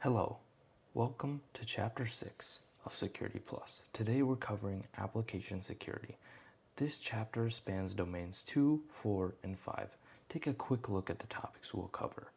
Hello, welcome to Chapter 6 of Security Plus. Today we're covering application security. This chapter spans domains 2, 4, and 5. Take a quick look at the topics we'll cover.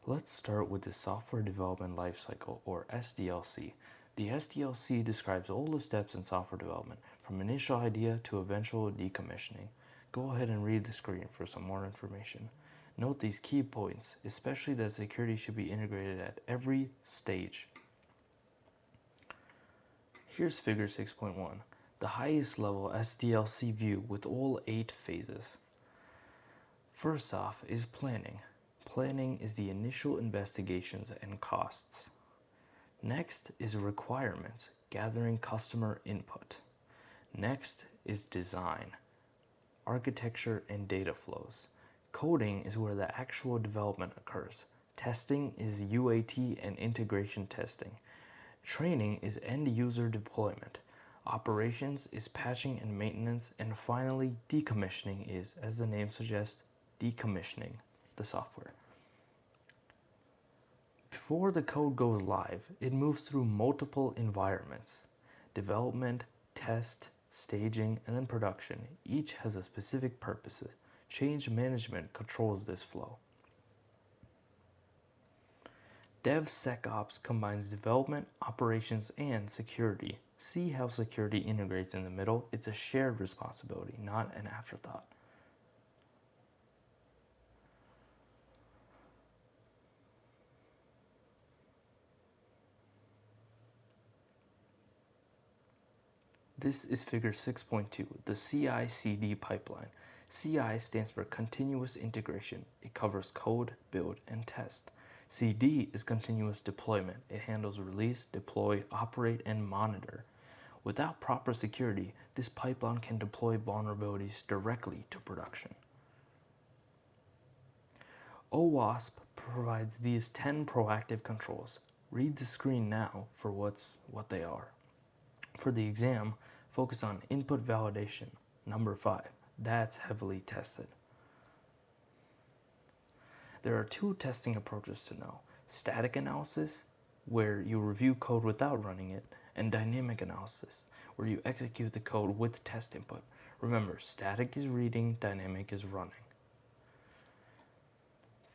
Let's start with the Software Development Lifecycle, or SDLC. The SDLC describes all the steps in software development, from initial idea to eventual decommissioning. Go ahead and read the screen for some more information. Note these key points, especially that security should be integrated at every stage. Here's figure 6.1, the highest level SDLC view with all 8 phases. First off is planning. Planning is the initial investigations and costs. Next is requirements, gathering customer input. Next is design, architecture and data flows. Coding is where the actual development occurs. Testing is UAT and integration testing. Training is end user deployment. Operations is patching and maintenance. And finally, decommissioning is, as the name suggests, decommissioning the software. Before the code goes live, it moves through multiple environments: development, test, staging, and then production. Each has a specific purpose. Change management controls this flow. DevSecOps combines development, operations, and security. See how security integrates in the middle? It's a shared responsibility, not an afterthought. This is figure 6.2, the CI/CD pipeline. CI stands for continuous integration. It covers code, build, and test. CD is continuous deployment. It handles release, deploy, operate, and monitor. Without proper security, this pipeline can deploy vulnerabilities directly to production. OWASP provides these 10 proactive controls. Read the screen now for what they are. For the exam, focus on input validation, number 5. That's heavily tested. There are 2 testing approaches to know: static analysis, where you review code without running it, and dynamic analysis, where you execute the code with test input. Remember, static is reading, dynamic is running.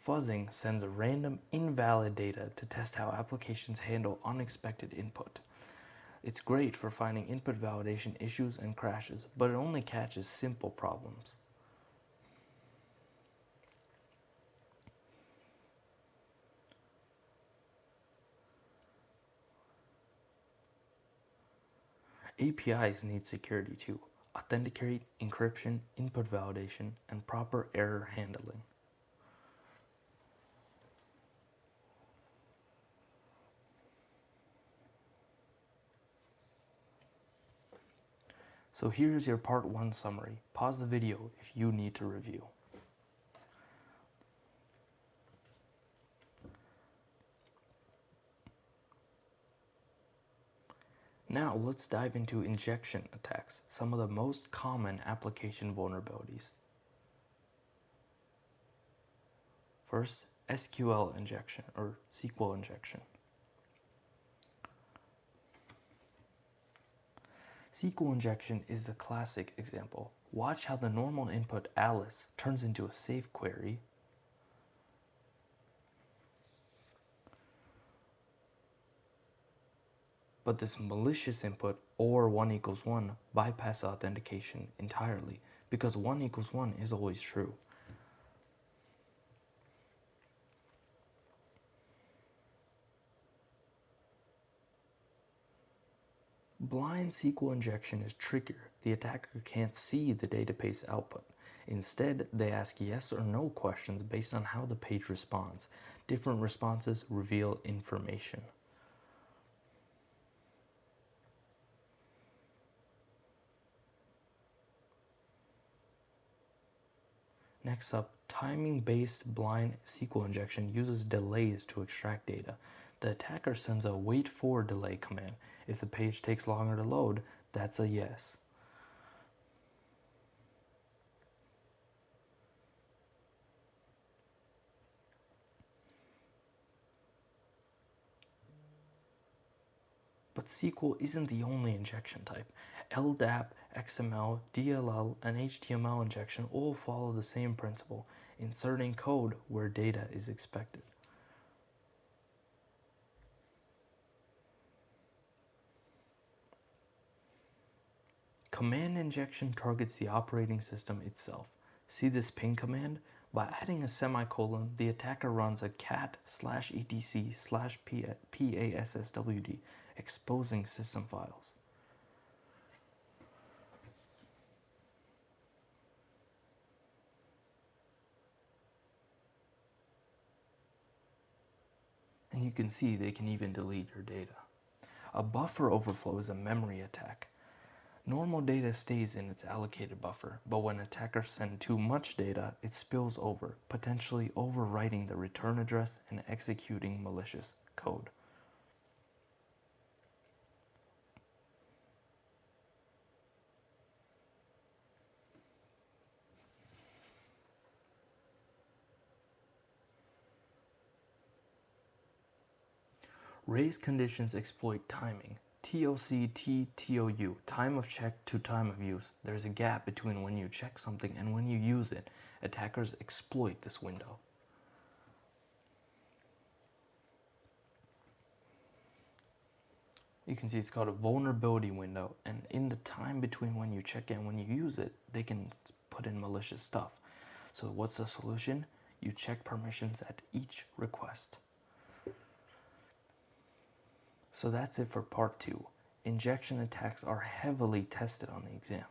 Fuzzing sends random invalid data to test how applications handle unexpected input. It's great for finding input validation issues and crashes, but it only catches simple problems. APIs need security too: authenticate, encryption, input validation, and proper error handling. So here's your part 1 summary. Pause the video if you need to review. Now let's dive into injection attacks, some of the most common application vulnerabilities. First, SQL injection, or SQL injection. SQL injection is the classic example. Watch how the normal input Alice turns into a safe query, but this malicious input, or 1 equals 1, bypasses authentication entirely, because 1 equals 1 is always true. Blind SQL injection is trickier. The attacker can't see the database output. Instead, they ask yes or no questions based on how the page responds. Different responses reveal information. Next up, timing-based blind SQL injection uses delays to extract data. The attacker sends a wait for delay command. If the page takes longer to load, that's a yes. But SQL isn't the only injection type. LDAP, XML, DLL, and HTML injection all follow the same principle, inserting code where data is expected. Command injection targets the operating system itself. See this ping command? By adding a semicolon, the attacker runs a cat/etc/passwd, exposing system files. And you can see they can even delete your data. A buffer overflow is a memory attack. Normal data stays in its allocated buffer, but when attackers send too much data, it spills over, potentially overwriting the return address and executing malicious code. Race conditions exploit timing. TOC-T-TOU, time of check to time of use. There's a gap between when you check something and when you use it. Attackers exploit this window. You can see it's called a vulnerability window, and in the time between when you check it and when you use it, they can put in malicious stuff. So what's the solution? You check permissions at each request. So that's it for part 2. Injection attacks are heavily tested on the exam.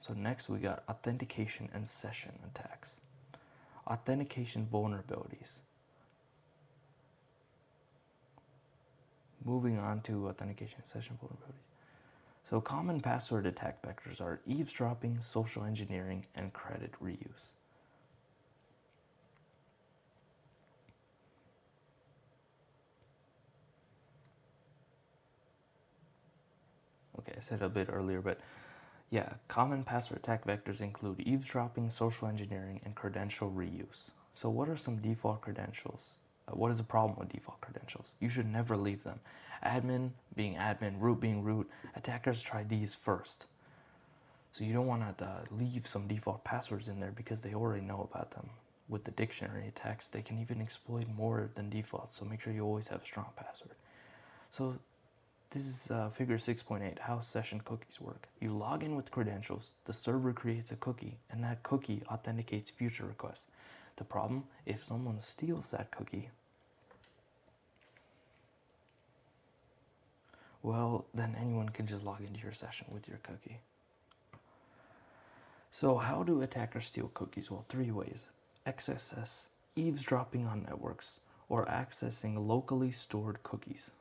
So next we got authentication and session attacks. Authentication vulnerabilities. Moving on to authentication and session vulnerabilities. So common password attack vectors are eavesdropping, social engineering, and credit reuse. Okay, I said it a bit earlier, but yeah, common password attack vectors include eavesdropping, social engineering, and credential reuse. So what are some default credentials? What is the problem with default credentials? You should never leave them. Admin being admin, root being root. Attackers try these first. So you don't want to leave some default passwords in there because they already know about them. With the dictionary attacks, they can even exploit more than default, so make sure you always have a strong password. So this is figure 6.8, how session cookies work. You log in with credentials, the server creates a cookie, and that cookie authenticates future requests. The problem, if someone steals that cookie, well, then anyone can just log into your session with your cookie. So how do attackers steal cookies? Well, 3 ways. XSS, eavesdropping on networks, or accessing locally stored cookies.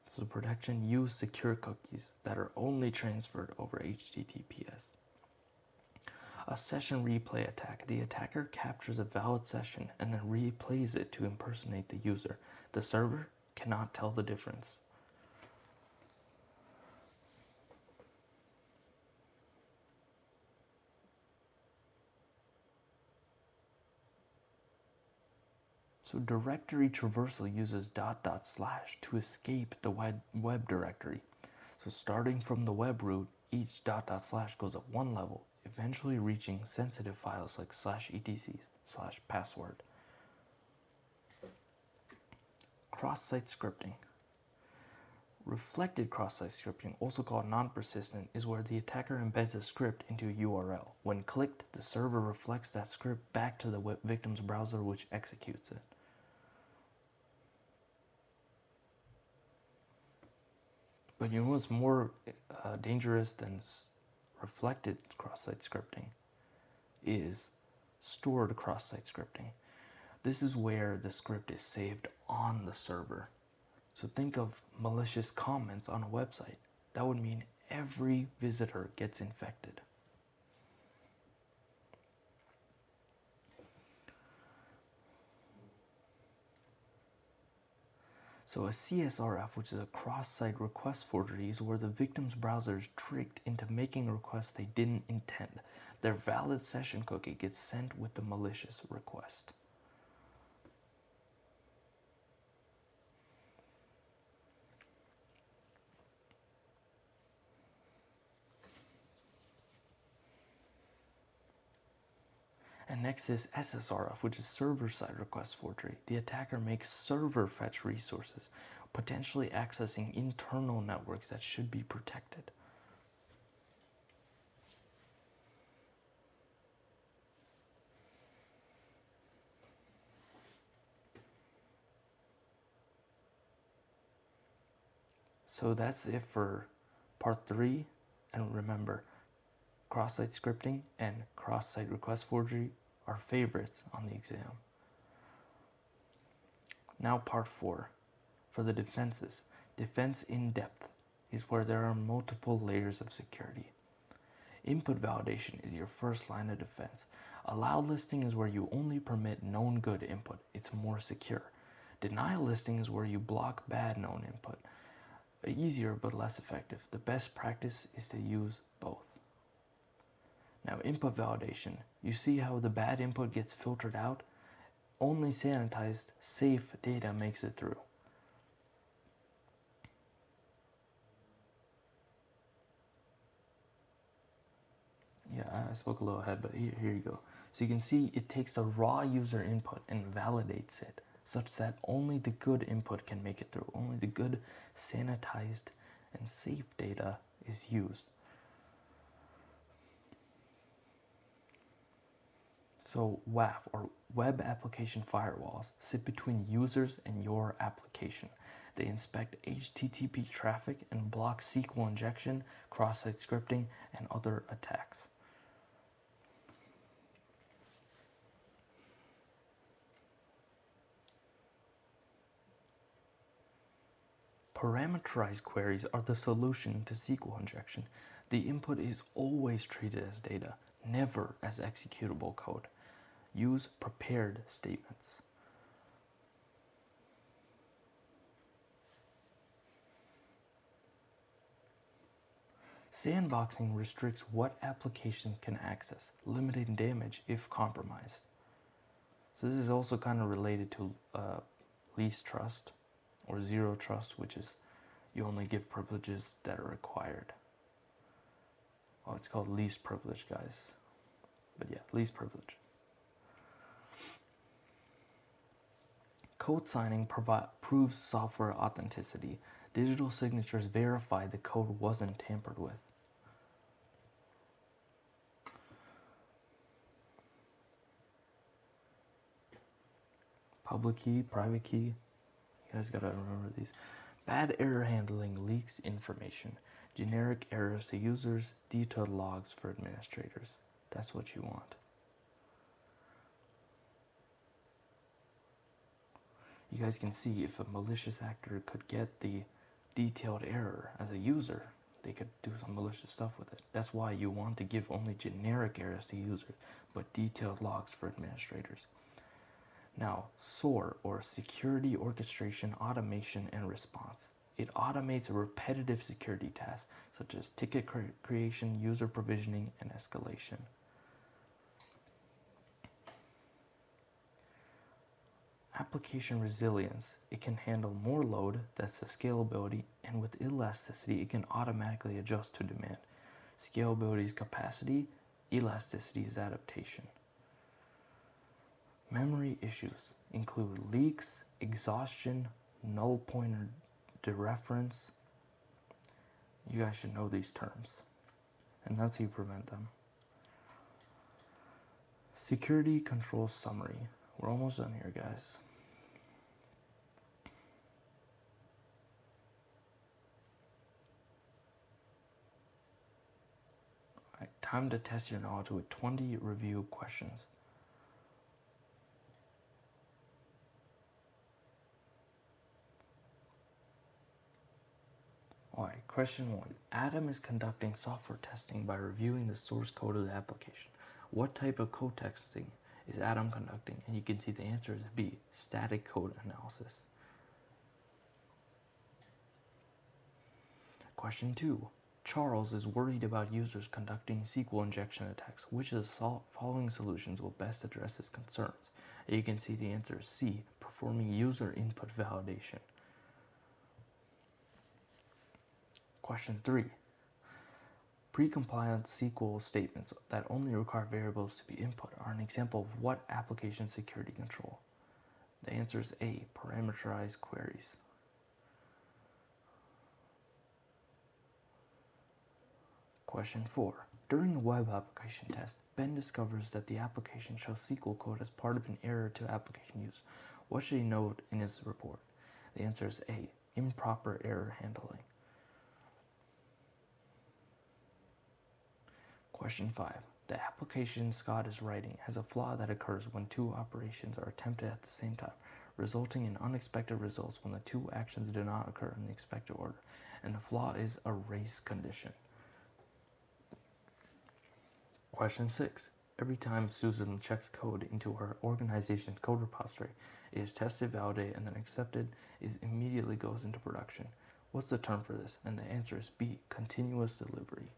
So protection, use secure cookies that are only transferred over HTTPS. A session replay attack. The attacker captures a valid session and then replays it to impersonate the user. The server cannot tell the difference. So directory traversal uses .. to escape the web directory. So starting from the web root, each .. goes up 1 level, eventually reaching sensitive files like /etc/password. Cross-site scripting. Reflected cross-site scripting, also called non-persistent, is where the attacker embeds a script into a URL. When clicked, the server reflects that script back to the victim's browser, which executes it. But you know what's more dangerous than reflected cross-site scripting is stored cross-site scripting. This is where the script is saved on the server. So think of malicious comments on a website. That would mean every visitor gets infected. So a CSRF, which is a cross-site request forgery, is where the victim's browser is tricked into making requests they didn't intend. Their valid session cookie gets sent with the malicious request. And next is SSRF, which is server-side request forgery. The attacker makes server fetch resources, potentially accessing internal networks that should be protected. So that's it for part 3. And remember, cross-site scripting and cross-site request forgery are favorites on the exam. Now part 4. For the defenses. Defense in depth is where there are multiple layers of security. Input validation is your first line of defense. Allowed listing is where you only permit known good input. It's more secure. Denial listing is where you block bad known input. Easier but less effective. The best practice is to use both. Now, input validation. You see how the bad input gets filtered out? Only sanitized, safe data makes it through. Yeah, I spoke a little ahead, but here you go. So you can see it takes the raw user input and validates it such that only the good input can make it through. Only the good, sanitized, and safe data is used. So WAF, or Web Application Firewalls, sit between users and your application. They inspect HTTP traffic and block SQL injection, cross-site scripting, and other attacks. Parameterized queries are the solution to SQL injection. The input is always treated as data, never as executable code. Use prepared statements. Sandboxing restricts what applications can access, limiting damage if compromised. So this is also kind of related to least trust or zero trust, which is you only give privileges that are required. Oh, it's called least privilege, guys. But yeah, least privilege. Code signing proves software authenticity. Digital signatures verify the code wasn't tampered with. Public key, private key. You guys gotta remember these. Bad error handling leaks information. Generic errors to users, detailed logs for administrators. That's what you want. You guys can see if a malicious actor could get the detailed error as a user, they could do some malicious stuff with it. That's why you want to give only generic errors to users, but detailed logs for administrators. Now, SOAR, or Security Orchestration, Automation, and Response. It automates repetitive security tasks such as ticket creation, user provisioning, and escalation. Application resilience. It can handle more load, that's the scalability, and with elasticity, it can automatically adjust to demand. Scalability is capacity, elasticity is adaptation. Memory issues include leaks, exhaustion, null pointer dereference. You guys should know these terms, and that's how you prevent them. Security control summary. We're almost done here, guys. Alright, time to test your knowledge with 20 review questions. Alright, question 1. Adam is conducting software testing by reviewing the source code of the application. What type of code testing is Adam conducting? And you can see the answer is B, static code analysis. Question 2. Charles is worried about users conducting SQL injection attacks. Which of the following solutions will best address his concerns? And you can see the answer is C, performing user input validation. Question 3. Pre-compiled SQL statements that only require variables to be input are an example of what application security control? The answer is A, parameterized queries. Question 4. During a web application test, Ben discovers that the application shows SQL code as part of an error to application use. What should he note in his report? The answer is A, improper error handling. Question 5. The application Scott is writing has a flaw that occurs when two operations are attempted at the same time, resulting in unexpected results when the two actions do not occur in the expected order, and the flaw is a race condition. Question 6. Every time Susan checks code into her organization's code repository, it is tested, validated, and then accepted, it immediately goes into production. What's the term for this? And the answer is B, continuous delivery.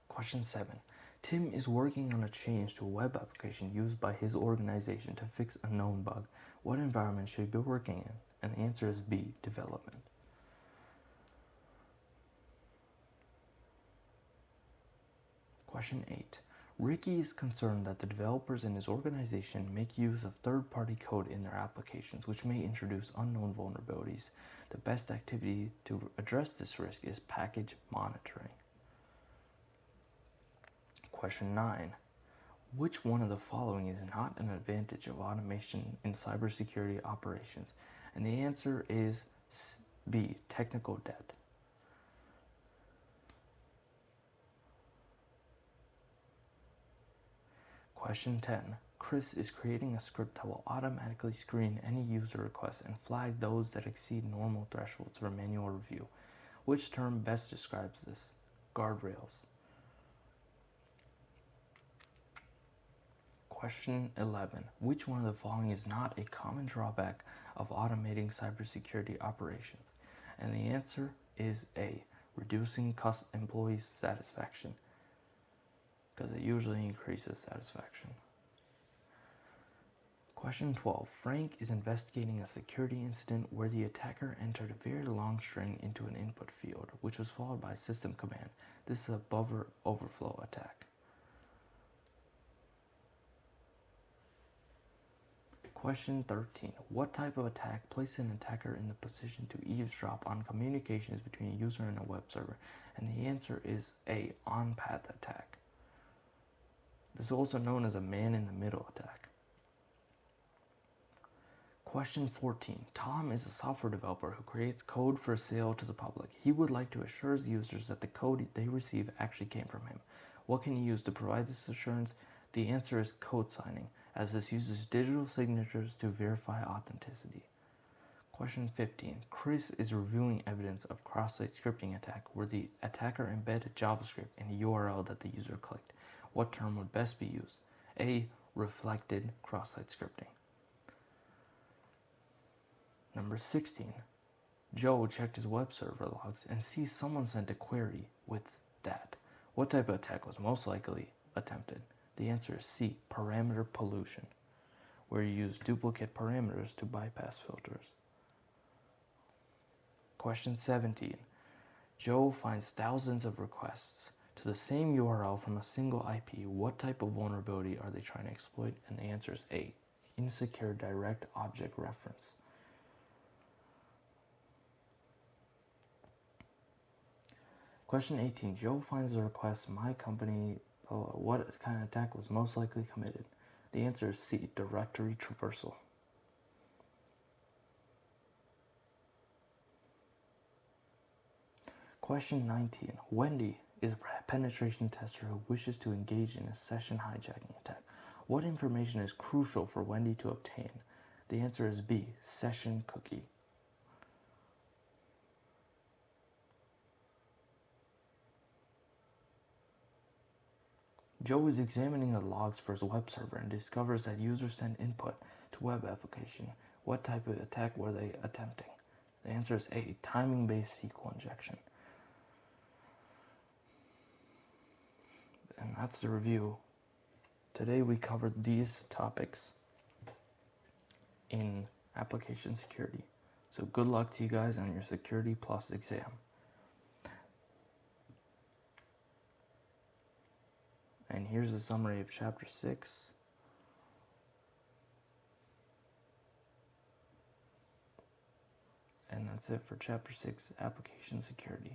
Question 7. Tim is working on a change to a web application used by his organization to fix a known bug. What environment should he be working in? And the answer is B, development. Question 8. Ricky is concerned that the developers in his organization make use of third-party code in their applications, which may introduce unknown vulnerabilities. The best activity to address this risk is package monitoring. Question 9. Which one of the following is not an advantage of automation in cybersecurity operations? And the answer is B, technical debt. Question 10. Chris is creating a script that will automatically screen any user requests and flag those that exceed normal thresholds for manual review. Which term best describes this? Guardrails. Question 11. Which one of the following is not a common drawback of automating cybersecurity operations? And the answer is A, reducing employee satisfaction, because it usually increases satisfaction. Question 12. Frank is investigating a security incident where the attacker entered a very long string into an input field, which was followed by a system command. This is a buffer overflow attack. Question 13. What type of attack places an attacker in the position to eavesdrop on communications between a user and a web server? And the answer is A, on-path attack. This is also known as a man-in-the-middle attack. Question 14. Tom is a software developer who creates code for sale to the public. He would like to assure his users that the code they receive actually came from him. What can he use to provide this assurance? The answer is code signing, as this uses digital signatures to verify authenticity. Question 15. Chris is reviewing evidence of cross-site scripting attack where the attacker embedded JavaScript in a URL that the user clicked. What term would best be used? A, reflected cross-site scripting. Number 16. Joe checked his web server logs and sees someone sent a query with that. What type of attack was most likely attempted? The answer is C, parameter pollution, where you use duplicate parameters to bypass filters. Question 17. Joe finds thousands of requests to the same URL from a single IP. What type of vulnerability are they trying to exploit? And the answer is A, insecure direct object reference. Question 18. Joe finds the request, my company, what kind of attack was most likely committed? The answer is C, directory traversal. Question 19. Wendy is a penetration tester who wishes to engage in a session hijacking attack. What information is crucial for Wendy to obtain? The answer is B, session cookie. Joe is examining the logs for his web server and discovers that users sent input to web application. What type of attack were they attempting? The answer is A, timing-based SQL injection. And that's the review. Today we covered these topics in application security. So good luck to you guys on your Security Plus exam. And here's a summary of Chapter 6. And that's it for Chapter 6, Application Security.